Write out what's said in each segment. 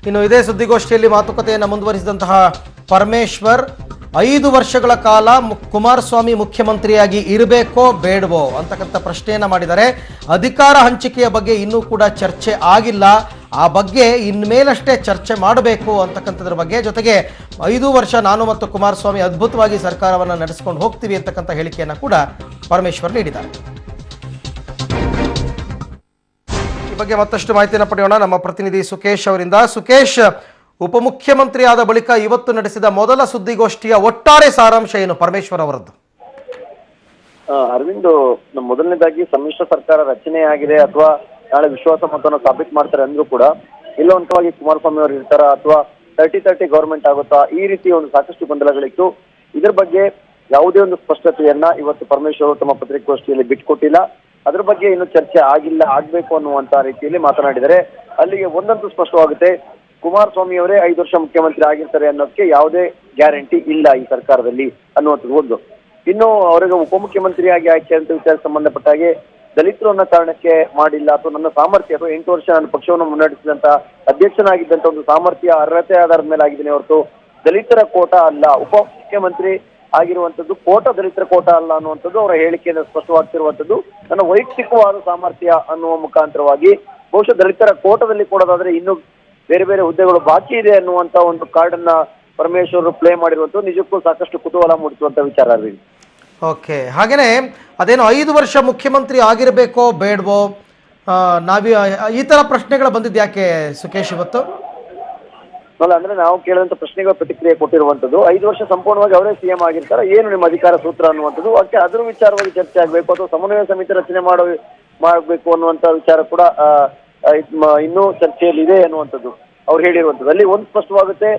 ಇನ್ನು ಇದೇ ಸುದ್ದಿಗೋಷ್ಠಿಯಲ್ಲಿ ಮಾತುಕತೆಯನ್ನು ಮುಂದುವರಿಸಿದಂತಹ ಪರಮೇಶ್ವರ್ 5 ವರ್ಷಗಳ ಕಾಲ ಕುಮಾರಸ್ವಾಮಿ ಮುಖ್ಯಮಂತ್ರಿಯಾಗಿ ಇರಬೇಕೋ ಬೇಡವೋ ಅಂತಕ್ಕಂಥ ಪ್ರಶ್ನೆಯನ್ನು ಮಾಡಿದ್ದಾರೆ. ಅಧಿಕಾರ ಹಂಚಿಕೆಯ ಬಗ್ಗೆ ಇನ್ನೂ ಕೂಡ ಚರ್ಚೆ ಆಗಿಲ್ಲ, ಆ ಬಗ್ಗೆ ಇನ್ಮೇಲಷ್ಟೇ ಚರ್ಚೆ ಮಾಡಬೇಕು ಅಂತಕ್ಕಂಥದ್ರ ಬಗ್ಗೆ. ಜೊತೆಗೆ 5 ವರ್ಷ ನಾನು ಮತ್ತು ಕುಮಾರಸ್ವಾಮಿ ಅದ್ಭುತವಾಗಿ ಸರ್ಕಾರವನ್ನು ನಡೆಸಿಕೊಂಡು ಹೋಗ್ತೀವಿ ಅಂತಕ್ಕಂಥ ಹೇಳಿಕೆಯನ್ನು ಕೂಡ ಪರಮೇಶ್ವರ್ ನೀಡಿದ್ದಾರೆ. ಈ ಬಗ್ಗೆ ಮತ್ತಷ್ಟು ಮಾಹಿತಿಯನ್ನು ಪಡೆಯೋಣ ನಮ್ಮ ಪ್ರತಿನಿಧಿ ಸುಕೇಶ್ ಅವರಿಂದ. ಸುಕೇಶ್, ಉಪಮುಖ್ಯಮಂತ್ರಿ ಆದ ಬಳಿಕ ಇವತ್ತು ನಡೆಸಿದ ಮೊದಲ ಸುದ್ದಿಗೋಷ್ಠಿಯ ಒಟ್ಟಾರೆ ಸಾರಾಂಶ ಏನು ಪರಮೇಶ್ವರ್ ಅವರದ್ದು? ಅರವಿಂದ್, ಮೊದಲನೇದಾಗಿ ಸಮ್ಮಿಶ್ರ ಸರ್ಕಾರ ರಚನೆ ಆಗಿದೆ ಅಥವಾ ನಾಳೆ ವಿಶ್ವಾಸ ಮತವನ್ನು ಸಾಬೀತು ಮಾಡ್ತಾರೆ ಅಂದ್ರೂ ಕೂಡ ಇಲ್ಲವಂತವಾಗಿ ಕುಮಾರಸ್ವಾಮಿ ಅವರು ಇರ್ತಾರ ಅಥವಾ 30-30 ಗವರ್ಮೆಂಟ್ ಆಗುತ್ತಾ, ಈ ರೀತಿ ಒಂದು ಸಾಕಷ್ಟು ಗೊಂದಲಗಳಿತ್ತು. ಇದ್ರ ಬಗ್ಗೆ ಯಾವುದೇ ಒಂದು ಸ್ಪಷ್ಟತೆಯನ್ನ ಇವತ್ತು ಪರಮೇಶ್ವರ್ ಅವರು ತಮ್ಮ ಪತ್ರಿಕಾಗೋಷ್ಠಿಯಲ್ಲಿ ಬಿಟ್ಟುಕೊಟ್ಟಿಲ್ಲ. ಅದ್ರ ಬಗ್ಗೆ ಇನ್ನು ಚರ್ಚೆ ಆಗ್ಬೇಕು ಅನ್ನುವಂತ ರೀತಿಯಲ್ಲಿ ಮಾತನಾಡಿದರೆ ಅಲ್ಲಿಗೆ ಒಂದಂತೂ ಸ್ಪಷ್ಟವಾಗುತ್ತೆ, ಕುಮಾರಸ್ವಾಮಿ ಅವರೇ 5 ವರ್ಷ ಮುಖ್ಯಮಂತ್ರಿ ಆಗಿರ್ತಾರೆ ಅನ್ನೋದಕ್ಕೆ ಯಾವುದೇ ಗ್ಯಾರಂಟಿ ಇಲ್ಲ ಈ ಸರ್ಕಾರದಲ್ಲಿ ಅನ್ನುವಂಥದ್ದು ಒಂದು. ಇನ್ನು ಅವರಿಗೆ ಉಪಮುಖ್ಯಮಂತ್ರಿಯಾಗಿ ಆಯ್ಕೆ ಅಂತ ವಿಚಾರಕ್ಕೆ ಸಂಬಂಧಪಟ್ಟ ಹಾಗೆ ದಲಿತರು ಅನ್ನೋ ಕಾರಣಕ್ಕೆ ಮಾಡಿಲ್ಲ ಅಥವಾ ನನ್ನ ಸಾಮರ್ಥ್ಯ ಅಥವಾ 8 ವರ್ಷ ನನ್ನ ಪಕ್ಷವನ್ನು ಮುನ್ನಡೆಸಿದಂತ ಅಧ್ಯಕ್ಷನಾಗಿದ್ದಂತ ಒಂದು ಸಾಮರ್ಥ್ಯ ಅರ್ಹತೆ ಆಧಾರದ ಮೇಲೆ ಆಗಿದ್ದೇನೆ ಹೊರತು ದಲಿತರ ಕೋಟಾ ಅಲ್ಲ, ಉಪಮುಖ್ಯಮಂತ್ರಿ ಆಗಿರುವಂತದ್ದು ಕೋಟಾ ದಲಿತರ ಕೋಟಾ ಅಲ್ಲ ಅನ್ನುವಂಥದ್ದು ಅವರ ಹೇಳಿಕೆಯಿಂದ ಸ್ಪಷ್ಟವಾಗ್ತಿರುವಂತದ್ದು. ನನ್ನ ವೈಯಕ್ತಿಕವಾದ ಸಾಮರ್ಥ್ಯ ಅನ್ನುವ ಮುಖಾಂತರವಾಗಿ ಬಹುಶಃ ದಲಿತರ ಕೋಟದಲ್ಲಿ ಕೊಡೋದಾದ್ರೆ ಇನ್ನು ಬೇರೆ ಬೇರೆ ಹುದ್ದೆಗಳು ಬಾಕಿ ಇದೆ ಅನ್ನುವಂತ ಒಂದು ಕಾರ್ಡ್ ಅನ್ನ ಪರಮೇಶ್ವರ್ ಪ್ಲೇ ಮಾಡಿರುವಂತದ್ದು ನಿಜಕ್ಕೂ ಸಾಕಷ್ಟು ಕುತೂಹಲ ಮೂಡಿಸುವಂತ ವಿಚಾರ. ಅರವಿಂದ್, ಓಕೆ, ಹಾಗೇನೆ ಅದೇನು 5 ವರ್ಷ ಮುಖ್ಯಮಂತ್ರಿ ಆಗಿರಬೇಕೋ ಬೇಡವೋ, ಈ ತರ ಪ್ರಶ್ನೆಗಳು ಬಂದಿದ್ದು ಯಾಕೆ ಸುಕೇಶ್ ಇವತ್ತು? ಅಲ್ಲ, ಅಂದ್ರೆ ನಾವು ಕೇಳಿದಂತ ಪ್ರಶ್ನೆಗಳ ಪ್ರತಿಕ್ರಿಯೆ ಕೊಟ್ಟಿರುವಂತದ್ದು 5 ವರ್ಷ ಸಂಪೂರ್ಣವಾಗಿ ಅವರೇ ಸಿಎಂ ಆಗಿರ್ತಾರೆ, ಏನು ನಿಮ್ಮ ಅಧಿಕಾರ ಸೂತ್ರ ಅನ್ನುವಂಥದ್ದು. ಅದಕ್ಕೆ ಅದ್ರ ವಿಚಾರವಾಗಿ ಚರ್ಚೆ ಆಗ್ಬೇಕು ಅಥವಾ ಸಮನ್ವಯ ಸಮಿತಿ ರಚನೆ ಮಾಡಬೇಕು ಅನ್ನುವಂತ ವಿಚಾರ ಕೂಡ ಇನ್ನೂ ಚರ್ಚೆಯಲ್ಲಿ ಇದೆ ಅನ್ನುವಂಥದ್ದು ಅವ್ರು ಹೇಳಿರುವಂಥದ್ದು. ಅಲ್ಲಿ ಒಂದು ಸ್ಪಷ್ಟವಾಗುತ್ತೆ,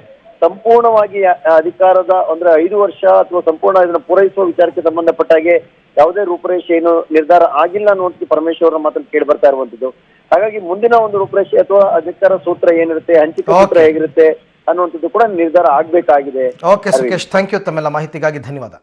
ಸಂಪೂರ್ಣವಾಗಿ ಅಧಿಕಾರದ ಅಂದ್ರೆ 5 ವರ್ಷ ಅಥವಾ ಸಂಪೂರ್ಣ ಇದನ್ನು ಪೂರೈಸುವ ವಿಚಾರಕ್ಕೆ ಸಂಬಂಧಪಟ್ಟ ಹಾಗೆ ಯಾವುದೇ ರೂಪರೇಷೆ ಏನು ನಿರ್ಧಾರ ಆಗಿಲ್ಲ ಅನ್ನುವಂಥದ್ದು ಪರಮೇಶ್ವರ ಮಾತನ್ನು ಕೇಳಿ ಬರ್ತಾ ಇರುವಂತದ್ದು. ಹಾಗಾಗಿ ಮುಂದಿನ ಒಂದು ರೂಪರೇಷೆ ಅಥವಾ ಅಧಿಕಾರ ಸೂತ್ರ ಏನಿರುತ್ತೆ, ಹಂಚಿಕೆ ಸೂತ್ರ ಹೇಗಿರುತ್ತೆ ಅನ್ನುವಂಥದ್ದು ಕೂಡ ನಿರ್ಧಾರ ಆಗ್ಬೇಕಾಗಿದೆ. Okay Sukesh, thank you. ತಮ್ಮೆಲ್ಲ ಮಾಹಿತಿಗಾಗಿ ಧನ್ಯವಾದ.